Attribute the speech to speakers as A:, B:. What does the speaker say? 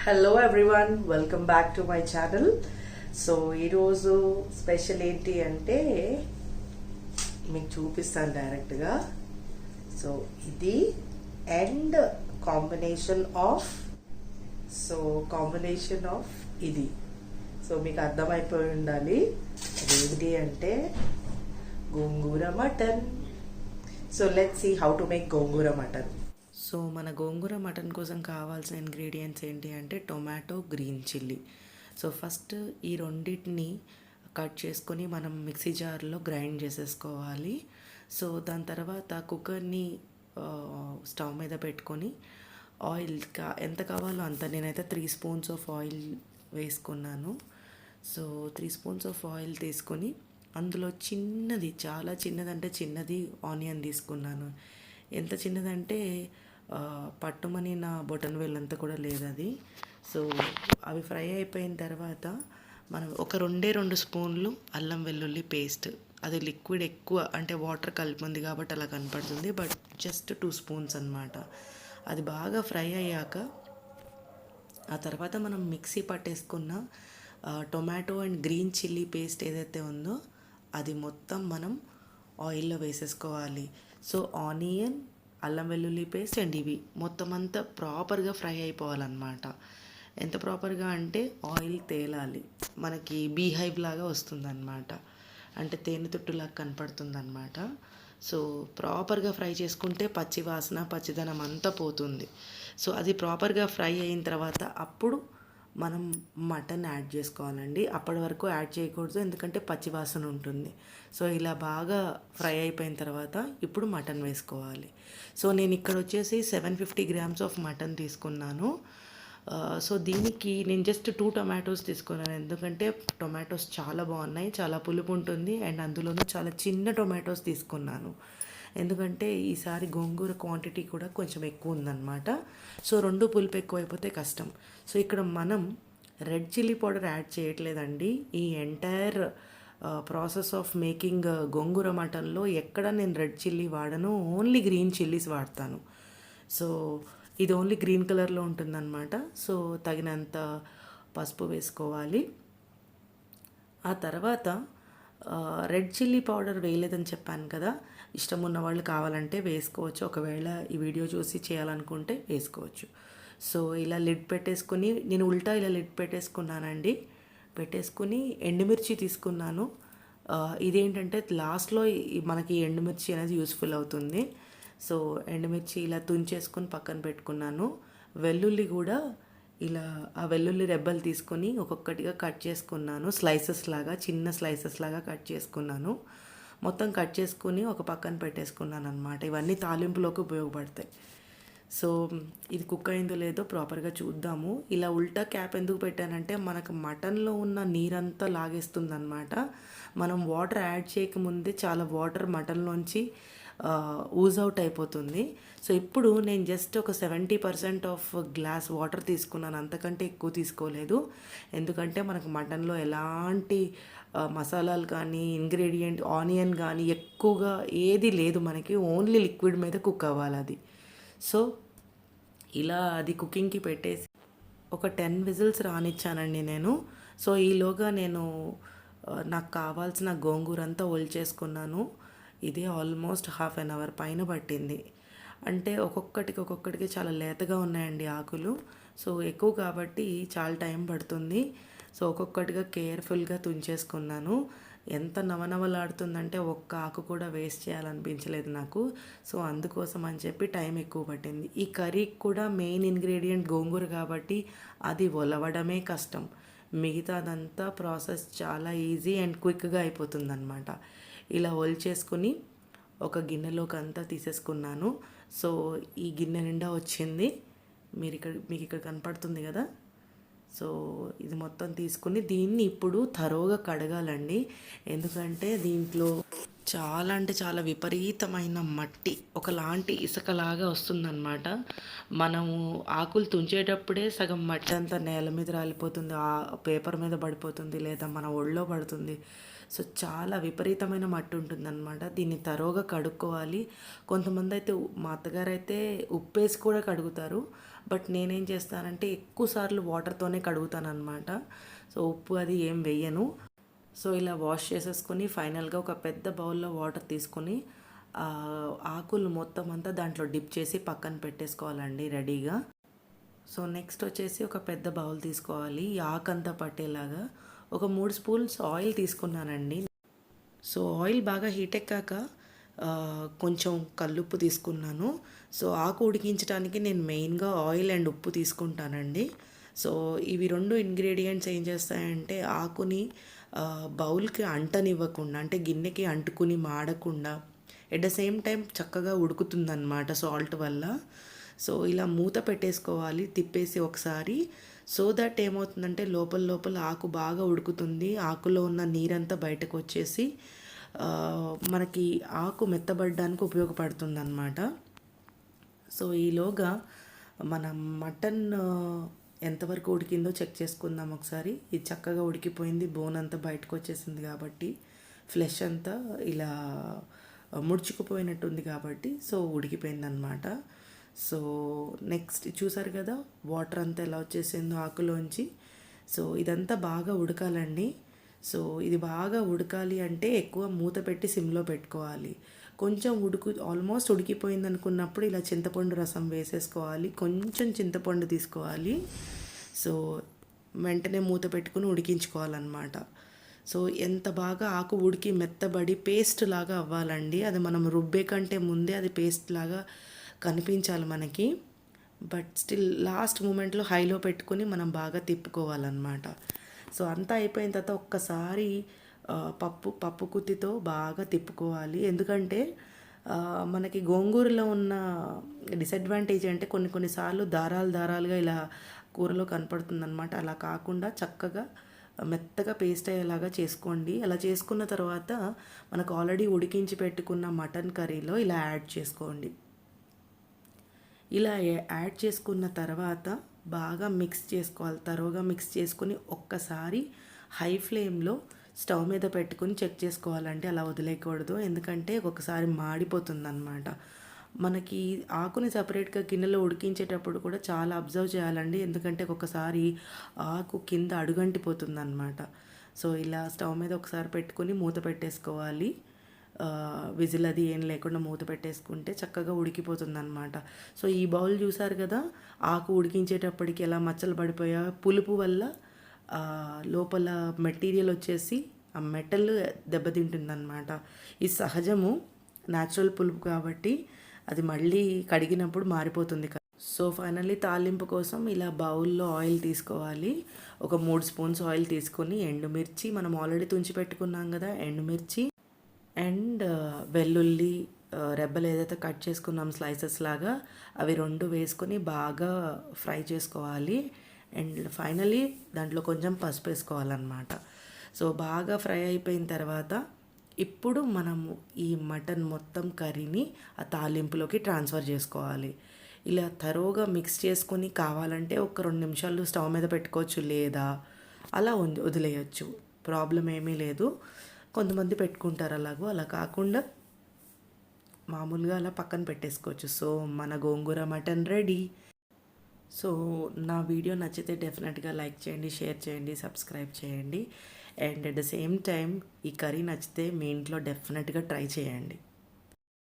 A: Hello everyone, welcome back to my channel. So ఈరోజు special ఏంటి అంటే మీకు చూపిస్తాను డైరెక్ట్గా. సో ఇది అండ్ కాంబినేషన్ ఆఫ్ ఇది. సో మీకు అర్థమైపోయి ఉండాలి అదేమిటి అంటే gongura mutton. So let's see how to make gongura mutton. So మన గోంగూర మటన్ కోసం కావాల్సిన ఇంగ్రీడియంట్స్ ఏంటి అంటే tomato, green chilli. So first ఈ రెండింటిని కట్ చేసుకొని మనం మిక్సీ జార్లో గ్రైండ్ చేసేసుకోవాలి. సో దాని తర్వాత కుక్కర్ని స్టవ్ మీద పెట్టుకొని ఆయిల్ ఎంత కావాలో అంత, నేనైతే 3 స్పూన్స్ ఆఫ్ ఆయిల్ వేసుకున్నాను. సో 3 స్పూన్స్ ఆఫ్ ఆయిల్ తీసుకొని అందులో చిన్నది, చాలా చిన్నదంటే చిన్నది ఆనియన్ తీసుకున్నాను. ఎంత చిన్నదంటే పట్టుమని నా బొటన్ వేలంతా కూడా లేదు అది. సో అవి ఫ్రై అయిపోయిన తర్వాత మనం ఒక 2 స్పూన్లు అల్లం వెల్లుల్లి పేస్ట్, అది లిక్విడ్ ఎక్కువ అంటే వాటర్ కలిపి ఉంది కాబట్టి అలా కనపడుతుంది, బట్ జస్ట్ 2 స్పూన్స్ అనమాట. అది బాగా ఫ్రై అయ్యాక ఆ తర్వాత మనం మిక్సీ పట్టేసుకున్న tomato and green chilli paste ఏదైతే ఉందో అది మొత్తం మనం ఆయిల్లో వేసేసుకోవాలి. సో ఆనియన్, అల్లం వెల్లుల్లి పేస్ట్ అండ్ ఇవి మొత్తం అంతా ప్రాపర్గా ఫ్రై అయిపోవాలన్నమాట. ఎంత ప్రాపర్గా అంటే ఆయిల్ తేలాలి, మనకి బీహైవ్ లాగా వస్తుందన్నమాట, అంటే తేనెతుట్టులాగా కనపడుతుందన్నమాట. సో ప్రాపర్గా ఫ్రై చేసుకుంటే పచ్చి వాసన, పచ్చిదనం అంతా పోతుంది. సో అది ప్రాపర్గా ఫ్రై అయిన తర్వాత అప్పుడు మనం మటన్ యాడ్ చేసుకోవాలండి. అప్పటి వరకు యాడ్ చేయకూడదు, ఎందుకంటే పచ్చివాసన ఉంటుంది. సో ఇలా బాగా ఫ్రై అయిపోయిన తర్వాత ఇప్పుడు మటన్ వేసుకోవాలి. సో నేను ఇక్కడ వచ్చేసి 750 గ్రామ్స్ ఆఫ్ మటన్ తీసుకున్నాను. సో దీనికి నేను జస్ట్ 2 టొమాటోస్ తీసుకున్నాను, ఎందుకంటే టొమాటోస్ చాలా బాగున్నాయి, చాలా పులుపు ఉంటుంది. అండ్ అందులోనూ చాలా చిన్న టొమాటోస్ తీసుకున్నాను, ఎందుకంటే ఈసారి గోంగూర క్వాంటిటీ కూడా కొంచెం ఎక్కువ ఉందన్నమాట. సో 2 పులుపు ఎక్కువైపోతే కష్టం. సో ఇక్కడ మనం రెడ్ చిల్లీ పౌడర్ యాడ్ చేయట్లేదండి. ఈ ఎంటైర్ ప్రాసెస్ ఆఫ్ మేకింగ్ గోంగూర మటన్లో ఎక్కడ నేను రెడ్ చిల్లీ వాడను, ఓన్లీ గ్రీన్ చిల్లీస్ వాడతాను. సో ఇది ఓన్లీ గ్రీన్ కలర్లో ఉంటుందన్నమాట. సో తగినంత పసుపు వేసుకోవాలి. ఆ తర్వాత రెడ్ చిల్లీ పౌడర్ వేయలేదని చెప్పాను కదా, ఇష్టం ఉన్న వాళ్ళు కావాలంటే వేసుకోవచ్చు, ఒకవేళ ఈ వీడియో చూసి చేయాలనుకుంటే వేసుకోవచ్చు. సో ఇలా లిడ్ పెట్టేసుకుని, నేను ఉల్టా ఇలా లిడ్ పెట్టేసుకున్నానండి. పెట్టేసుకుని ఎండుమిర్చి తీసుకున్నాను. ఇదేంటంటే లాస్ట్లో మనకి ఎండుమిర్చి అనేది యూస్ఫుల్ అవుతుంది. సో ఎండుమిర్చి ఇలా తుంచేసుకొని పక్కన పెట్టుకున్నాను. వెల్లుల్లి కూడా ఇలా ఆ వెల్లుల్లి రెబ్బలు తీసుకొని ఒక్కొక్కటిగా కట్ చేసుకున్నాను, స్లైసెస్ లాగా, చిన్న స్లైసెస్ లాగా కట్ చేసుకున్నాను. మొత్తం కట్ చేసుకుని ఒక పక్కన పెట్టేసుకున్నాను అనమాట. ఇవన్నీ తాలింపులోకి ఉపయోగపడతాయి. సో ఇది కుక్ అయిందో లేదో ప్రాపర్గా చూద్దాము. ఇలా ఉల్టా క్యాప్ ఎందుకు పెట్టానంటే మనకు మటన్లో ఉన్న నీరంతా లాగేస్తుంది అనమాట. మనం వాటర్ యాడ్ చేయకముందే చాలా వాటర్ మటన్లోంచి ఊజ్ అవుట్ అయిపోతుంది. సో ఇప్పుడు నేను జస్ట్ ఒక 70% ఆఫ్ గ్లాస్ వాటర్ తీసుకున్నాను, అంతకంటే ఎక్కువ తీసుకోలేదు. ఎందుకంటే మనకు మటన్లో ఎలాంటి మసాలాలు కానీ ఇంగ్రీడియంట్ ఆనియన్ కానీ ఎక్కువగా ఏది లేదు, మనకి ఓన్లీ లిక్విడ్ మీద కుక్ అవ్వాలి అది. సో ఇలా అది కుకింగ్కి పెట్టేసి ఒక 10 విజిల్స్ రానిచ్చానండి నేను. సో ఈలోగా నేను నాకు కావాల్సిన గోంగూర అంతా ఒలిచేసుకున్నాను. ఇది ఆల్మోస్ట్ హాఫ్ అన్ అవర్ పైన పట్టింది. అంటే ఒక్కొక్కటికి చాలా లేతగా ఉన్నాయండి ఆకులు. సో ఎక్కువ కాబట్టి చాలా టైం పడుతుంది. సో ఒక్కొక్కటిగా కేర్ఫుల్గా తుంచేసుకున్నాను. ఎంత నవనవలాడుతుందంటే ఒక్క ఆకు కూడా వేస్ట్ చేయాలనిపించలేదు నాకు. సో అందుకోసం అని చెప్పి టైం ఎక్కువ పట్టింది. ఈ కర్రీకి కూడా మెయిన్ ఇంగ్రీడియంట్ గోంగూర కాబట్టి అది ఒలవడమే కష్టం, మిగతాదంతా ప్రాసెస్ చాలా ఈజీ అండ్ క్విక్గా అయిపోతుందన్నమాట. ఇలా ఒలిచేసుకుని ఒక గిన్నెలోకి అంతా తీసేసుకున్నాను. సో ఈ గిన్నె నిండా వచ్చింది, మీకు ఇక్కడ కనపడుతుంది కదా. సో ఇది మొత్తం తీసుకుని దీన్ని ఇప్పుడు థరోగా కడగాలండి, ఎందుకంటే దీంట్లో చాలా అంటే చాలా విపరీతమైన మట్టి, ఒకలాంటి ఇసుకలాగా వస్తుందన్నమాట. మనము ఆకులు తుంచేటప్పుడే సగం మట్టి అంతా నేల మీద రాలిపోతుంది, ఆ పేపర్ మీద పడిపోతుంది, లేదా మన ఒళ్ళో పడుతుంది. సో చాలా విపరీతమైన మట్టి ఉంటుందన్నమాట. దీన్ని తరోగా కడుక్కోవాలి. కొంతమంది అయితే మా అత్తగారు అయితే ఉప్పేసి కూడా కడుగుతారు. బట్ నేనేం చేస్తానంటే ఎక్కువ సార్లు వాటర్తోనే కడుగుతానన్నమాట. సో ఉప్పు అది ఏం వేయను. సో ఇలా వాష్ చేసేసుకొని ఫైనల్గా ఒక పెద్ద బౌల్లో వాటర్ తీసుకొని ఆకులు మొత్తం అంతా దాంట్లో డిప్ చేసి పక్కన పెట్టేసుకోవాలండి రెడీగా. సో నెక్స్ట్ వచ్చేసి ఒక పెద్ద బౌల్ తీసుకోవాలి. ఈ ఆకంతా పట్టేలాగా ఒక 3 స్పూన్స్ ఆయిల్ తీసుకున్నానండి. సో ఆయిల్ బాగా హీట్ ఎక్కాక కొంచెం కల్లుప్పు తీసుకున్నాను. సో ఆకు ఉడికించడానికి నేను మెయిన్గా ఆయిల్ అండ్ ఉప్పు తీసుకుంటానండి. సో ఇవి 2 ఇంగ్రీడియంట్స్ ఏం చేస్తాయంటే ఆకుని బౌల్కి అంటనివ్వకుండా, అంటే గిన్నెకి అంటుకుని మాడకుండా, ఎట్ ద సేమ్ టైం చక్కగా ఉడుకుతుందన్నమాట సాల్ట్ వల్ల. సో ఇలా మూత పెట్టేసుకోవాలి తిప్పేసి ఒకసారి. సో దట్ ఏమవుతుందంటే లోపల లోపల ఆకు బాగా ఉడుకుతుంది. ఆకులో ఉన్న నీరంతా బయటకు వచ్చేసి మనకి ఆకు మెత్తబడడానికి ఉపయోగపడుతుంది అన్నమాట. సో ఈలోగా మనం మటన్ ఎంతవరకు ఉడికిందో చెక్ చేసుకుందాం ఒకసారి. ఇది చక్కగా ఉడికిపోయింది, బోన్ అంతా బయటకు వచ్చేసింది కాబట్టి, ఫ్లెష్ అంతా ఇలా ముడుచుకుపోయినట్టుంది కాబట్టి సో ఉడికిపోయింది అనమాట. సో నెక్స్ట్ చూసారు కదా వాటర్ అంతా ఎలా వచ్చేసిందో ఆకులోంచి. సో ఇదంతా బాగా ఉడకాలండి. సో ఇది బాగా ఉడకాలి అంటే ఎక్కువ మూత పెట్టి సిమ్లో పెట్టుకోవాలి. కొంచెం ఆల్మోస్ట్ ఉడికిపోయింది అనుకున్నప్పుడు ఇలా చింతపండు రసం వేసేసుకోవాలి. కొంచెం చింతపండు తీసుకోవాలి. సో వెంటనే మూత పెట్టుకుని ఉడికించుకోవాలన్నమాట. సో ఎంత బాగా ఆకు ఉడికి మెత్తబడి పేస్ట్ లాగా అవ్వాలండి. అది మనం రుబ్బే కంటే ముందే అది పేస్ట్ లాగా కనిపించాలి మనకి. బట్ స్టిల్ లాస్ట్ మూమెంట్లో హైలో పెట్టుకుని మనం బాగా తిప్పుకోవాలన్నమాట. సో అంతా అయిపోయిన తర్వాత ఒక్కసారి పప్పు కుత్తితో బాగా తిప్పుకోవాలి. ఎందుకంటే మనకి గోంగూరలో ఉన్న డిసడ్వాంటేజ్ అంటే కొన్నిసార్లు దారాలుగా ఇలా కూరలో కనపడుతుందన్నమాట. అలా కాకుండా చక్కగా మెత్తగా పేస్ట్ అయ్యేలాగా చేసుకోండి. అలా చేసుకున్న తర్వాత మనకు ఆల్రెడీ ఉడికించి పెట్టుకున్న మటన్ కర్రీలో ఇలా యాడ్ చేసుకోండి. ఇలా యాడ్ చేసుకున్న తర్వాత బాగా మిక్స్ చేసుకోవాలి. తరోగా మిక్స్ చేసుకుని ఒక్కసారి హై ఫ్లేమ్లో స్టవ్ మీద పెట్టుకుని చెక్ చేసుకోవాలంటే అలా వదిలేయకూడదు. ఎందుకంటే ఒకసారి మాడిపోతుంది అన్నమాట. మనకి ఆకుని సపరేట్గా గిన్నెలో ఉడికించేటప్పుడు కూడా చాలా అబ్జర్వ్ చేయాలండి. ఎందుకంటే ఒక్కొక్కసారి ఆకు కింద అడుగంటిపోతుంది అన్నమాట. సో ఇలా స్టవ్ మీద ఒకసారి పెట్టుకుని మూత పెట్టేసుకోవాలి. విజిల్ అది ఏం లేకుండా మూత పెట్టేసుకుంటే చక్కగా ఉడికిపోతుంది అనమాట. సో ఈ బౌల్ చూసారు కదా, ఆకు ఉడికించేటప్పటికి ఎలా మచ్చలు పడిపోయా, పులుపు వల్ల లోపల మెటీరియల్ వచ్చేసి ఆ మెటల్ దెబ్బతింటుందన్నమాట. ఇది సహజము, న్యాచురల్ పులుపు కాబట్టి అది మళ్ళీ కడిగినప్పుడు మారిపోతుంది. సో ఫైనల్లీ తాలింపు కోసం ఇలా బౌల్లో ఆయిల్ తీసుకోవాలి. ఒక 3 స్పూన్స్ ఆయిల్ తీసుకొని ఎండుమిర్చి, మనం ఆల్రెడీ తుంచి పెట్టుకున్నాం కదా ఎండుమిర్చి అండ్ వెల్లుల్లి రెబ్బలు ఏదైతే కట్ చేసుకున్నాం స్లైసెస్ లాగా, అవి 2 వేసుకొని బాగా ఫ్రై చేసుకోవాలి. అండ్ ఫైనలీ దాంట్లో కొంచెం పసుపు వేసుకోవాలన్నమాట. సో బాగా ఫ్రై అయిపోయిన తర్వాత ఇప్పుడు మనము ఈ మటన్ మొత్తం కర్రీని ఆ తాలింపులోకి ట్రాన్స్ఫర్ చేసుకోవాలి. ఇలా తరోగా మిక్స్ చేసుకొని కావాలంటే ఒక 2 నిమిషాలు స్టవ్ మీద పెట్టుకోవచ్చు, లేదా అలా వదిలేయచ్చు, ప్రాబ్లం ఏమీ లేదు. కొంతమంది పెట్టుకుంటారు అలాగో. అలా కాకుండా మామూలుగా అలా పక్కన పెట్టేసుకోవచ్చు. సో మన గోంగూర మటన్ రెడీ. సో నా వీడియో నచ్చితే డెఫినెట్గా లైక్ చేయండి, షేర్ చేయండి, సబ్స్క్రైబ్ చేయండి. And at the same time ఈ కర్రీ నచ్చితే మీ ఇంట్లో డెఫినెట్గా ట్రై చేయండి.